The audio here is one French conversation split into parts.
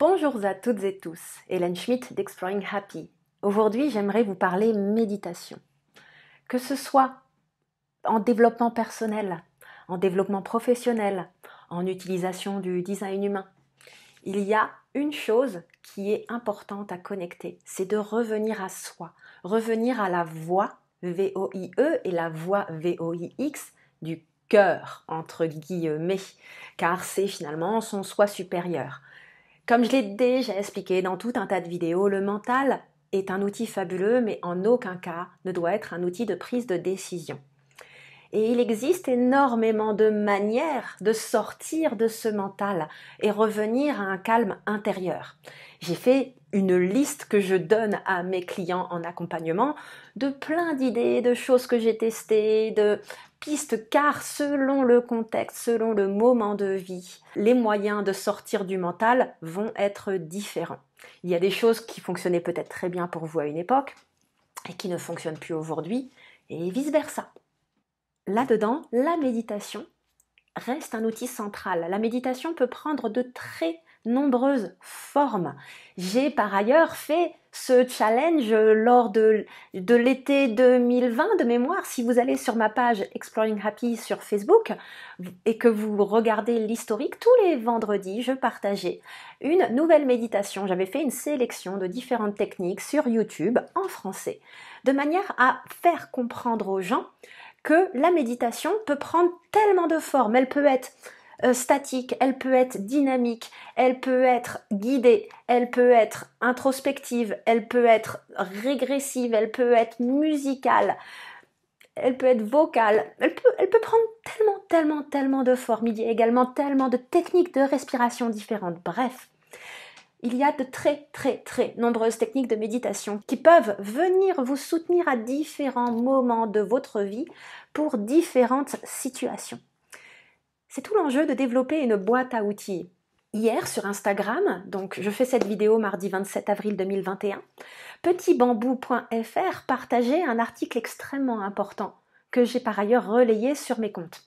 Bonjour à toutes et tous, Hélène Schmidt d'Exploring Happy. Aujourd'hui, j'aimerais vous parler méditation. Que ce soit en développement personnel, en développement professionnel, en utilisation du design humain, il y a une chose qui est importante à connecter, c'est de revenir à soi, revenir à la voix V-O-I-E et la voix V-O-I-X du cœur, entre guillemets, car c'est finalement son soi supérieur. Comme je l'ai déjà expliqué dans tout un tas de vidéos, le mental est un outil fabuleux, mais en aucun cas ne doit être un outil de prise de décision. Et il existe énormément de manières de sortir de ce mental et revenir à un calme intérieur. J'ai fait une liste que je donne à mes clients en accompagnement de plein d'idées, de choses que j'ai testées, de pistes, car selon le contexte, selon le moment de vie, les moyens de sortir du mental vont être différents. Il y a des choses qui fonctionnaient peut-être très bien pour vous à une époque et qui ne fonctionnent plus aujourd'hui, et vice-versa. Là-dedans, la méditation reste un outil central. La méditation peut prendre de très nombreuses formes. J'ai par ailleurs fait ce challenge lors de l'été 2020 de mémoire. Si vous allez sur ma page Exploring Happy sur Facebook et que vous regardez l'historique, tous les vendredis, je partageais une nouvelle méditation. J'avais fait une sélection de différentes techniques sur YouTube en français, de manière à faire comprendre aux gens que la méditation peut prendre tellement de formes. Elle peut être statique, elle peut être dynamique, elle peut être guidée, elle peut être introspective, elle peut être régressive, elle peut être musicale, elle peut être vocale, elle peut prendre tellement de formes. Il y a également tellement de techniques de respiration différentes. Bref, il y a de très nombreuses techniques de méditation qui peuvent venir vous soutenir à différents moments de votre vie pour différentes situations. C'est tout l'enjeu de développer une boîte à outils. Hier sur Instagram, donc je fais cette vidéo mardi 27 avril 2021, petitbambou.fr partageait un article extrêmement important que j'ai par ailleurs relayé sur mes comptes,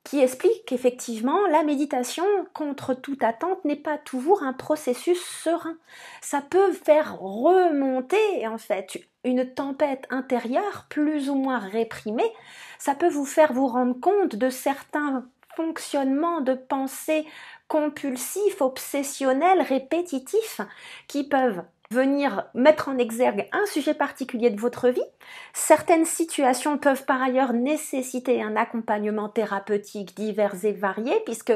qui explique qu'effectivement, la méditation, contre toute attente, n'est pas toujours un processus serein. Ça peut faire remonter, en fait, une tempête intérieure plus ou moins réprimée. Ça peut vous faire vous rendre compte de certains fonctionnements de pensée compulsifs, obsessionnels, répétitifs, qui peuvent venir mettre en exergue un sujet particulier de votre vie. Certaines situations peuvent par ailleurs nécessiter un accompagnement thérapeutique divers et varié, puisque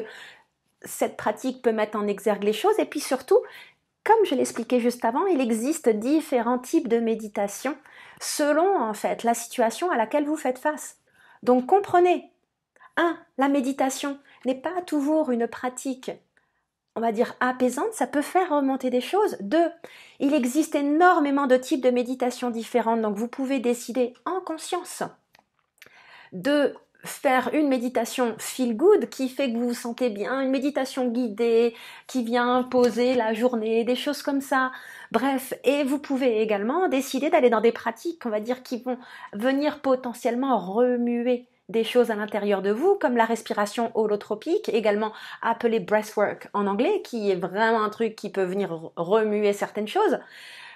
cette pratique peut mettre en exergue les choses. Et puis surtout, comme je l'expliquais juste avant, il existe différents types de méditation selon en fait la situation à laquelle vous faites face. Donc comprenez, 1. La méditation n'est pas toujours une pratique, on va dire, apaisante, ça peut faire remonter des choses. 2. Il existe énormément de types de méditation différentes, donc vous pouvez décider en conscience de faire une méditation feel good qui fait que vous vous sentez bien, une méditation guidée qui vient poser la journée, des choses comme ça. Bref, et vous pouvez également décider d'aller dans des pratiques, on va dire, qui vont venir potentiellement remuer des choses à l'intérieur de vous, comme la respiration holotropique, également appelée breathwork en anglais, qui est vraiment un truc qui peut venir remuer certaines choses,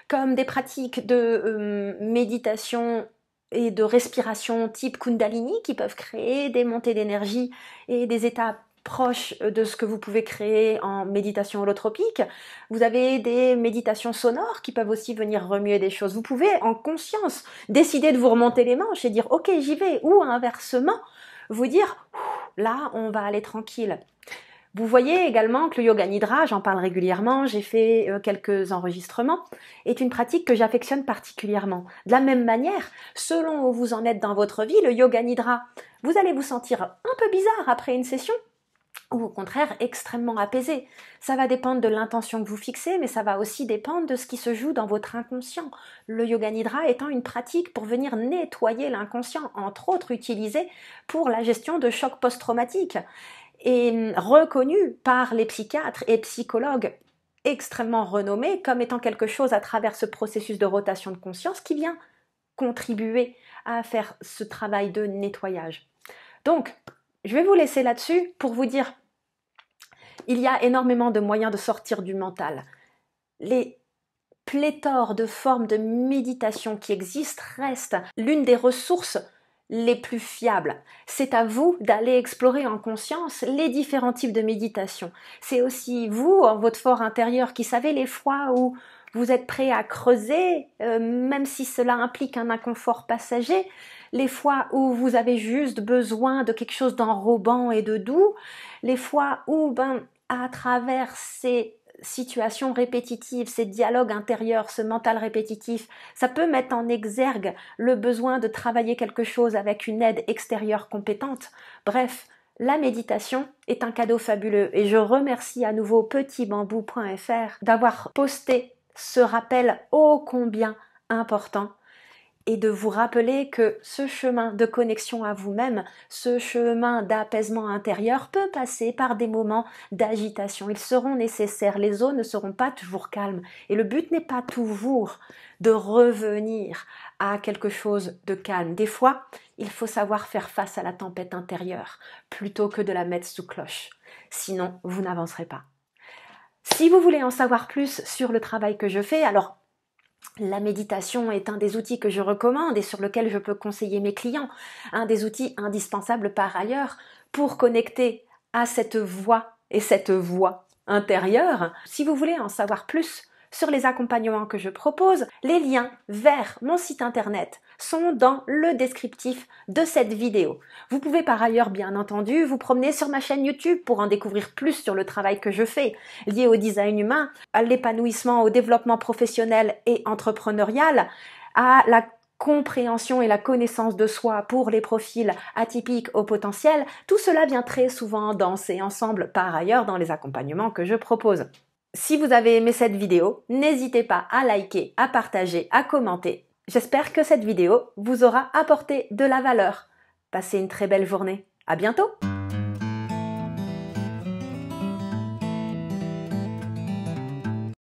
comme des pratiques de méditation et de respiration type Kundalini qui peuvent créer des montées d'énergie et des états proches de ce que vous pouvez créer en méditation holotropique. Vous avez des méditations sonores qui peuvent aussi venir remuer des choses. Vous pouvez en conscience décider de vous remonter les manches et dire ok j'y vais, ou inversement vous dire là on va aller tranquille. Vous voyez également que le yoga nidra, j'en parle régulièrement, j'ai fait quelques enregistrements, est une pratique que j'affectionne particulièrement. De la même manière, selon où vous en êtes dans votre vie, le yoga nidra, vous allez vous sentir un peu bizarre après une session, ou au contraire extrêmement apaisé. Ça va dépendre de l'intention que vous fixez, mais ça va aussi dépendre de ce qui se joue dans votre inconscient. Le yoga nidra étant une pratique pour venir nettoyer l'inconscient, entre autres utilisée pour la gestion de chocs post-traumatiques, et reconnu par les psychiatres et psychologues extrêmement renommés comme étant quelque chose à travers ce processus de rotation de conscience qui vient contribuer à faire ce travail de nettoyage. Donc, je vais vous laisser là-dessus pour vous dire, Il y a énormément de moyens de sortir du mental. Les pléthores de formes de méditation qui existent restent l'une des ressources les plus fiables. C'est à vous d'aller explorer en conscience les différents types de méditation. C'est aussi vous, en votre fort intérieur, qui savez les fois où vous êtes prêt à creuser, même si cela implique un inconfort passager, les fois où vous avez juste besoin de quelque chose d'enrobant et de doux, les fois où, à travers ces situations répétitives, ces dialogues intérieurs, ce mental répétitif, ça peut mettre en exergue le besoin de travailler quelque chose avec une aide extérieure compétente. Bref, la méditation est un cadeau fabuleux et je remercie à nouveau petitbambou.fr d'avoir posté ce rappel ô combien important et de vous rappeler que ce chemin de connexion à vous-même, ce chemin d'apaisement intérieur peut passer par des moments d'agitation. Ils seront nécessaires, les eaux ne seront pas toujours calmes et le but n'est pas toujours de revenir à quelque chose de calme. Des fois, il faut savoir faire face à la tempête intérieure plutôt que de la mettre sous cloche. Sinon, vous n'avancerez pas. Si vous voulez en savoir plus sur le travail que je fais, alors la méditation est un des outils que je recommande et sur lequel je peux conseiller mes clients, un des outils indispensables par ailleurs pour connecter à cette voix et cette voix intérieure. Si vous voulez en savoir plus sur les accompagnements que je propose, les liens vers mon site internet sont dans le descriptif de cette vidéo. Vous pouvez par ailleurs, bien entendu, vous promener sur ma chaîne YouTube pour en découvrir plus sur le travail que je fais, lié au design humain, à l'épanouissement, au développement professionnel et entrepreneurial, à la compréhension et la connaissance de soi pour les profils atypiques au potentiel. Tout cela vient très souvent danser ensemble par ailleurs dans les accompagnements que je propose. Si vous avez aimé cette vidéo, n'hésitez pas à liker, à partager, à commenter. J'espère que cette vidéo vous aura apporté de la valeur. Passez une très belle journée. À bientôt!